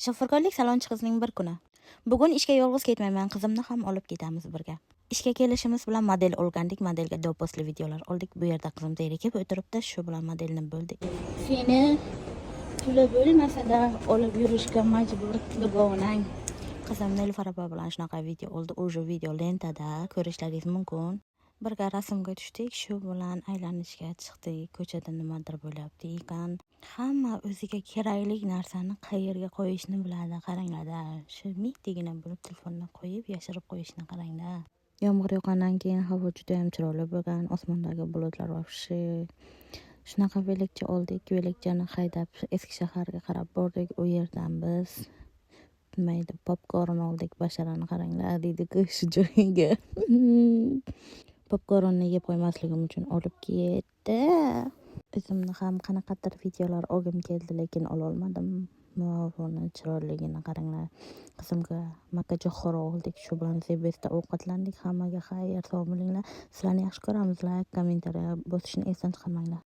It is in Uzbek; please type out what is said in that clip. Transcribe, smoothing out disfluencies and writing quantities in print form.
Shifrkorlik salonchi qizning bir kuni. Bugun ishga yolg'iz ketmayman, qizimni ham olib ketamiz birga. Ishga kelishimiz bilan model olgandik, modelga doposli videolar oldik. Bu yerda qizim zerikib o'tiribdi, shu bilan modelni bo'ldik. Seni puli bo'lmasa-da olib yurishga majbur dugonang. Qizim Nilufar opa bilan shunaqa video oldi, o'sha video lentada ko'rishlaringiz mumkin. Birga rasmga tushdik, shu bilan aylanishga chiqdik. Ko'chada nimadir bo'lyapti ekan. Hamma o'ziga kerakli narsani qayerga qo'yishni biladi. Qaranglar-da, shu mittagina bo'lib telefonni qo'yib, yashirib qo'yishni qaranglar. Yomg'ir yoqqandan keyin havo juda ham chiroyli bo'lgan. Osmondagi bulutlar vobshe. Shunaqa velakcha oldik. Velakchani haydab eski shaharga qarab bordik. U yerdan biz mayda popkorn oldik. Basharani qaranglar, deydi-ku shu joyiga. Popkornni yeb qo'ymasligim uchun olib ketdi. O'zimni ham qanaqadir videolar olgim keldi, lekin ololmadim. Mavoni chiroyligini qaranglar. Qizimga makkajo'xori oldik. Shu bilan zebesda ovqatlandik. Hammaga xayr, sog' bo'linglar. Sizlarni yaxshi ko'ramiz. Like, kommentariya bosishni esdan chiqarmanglar.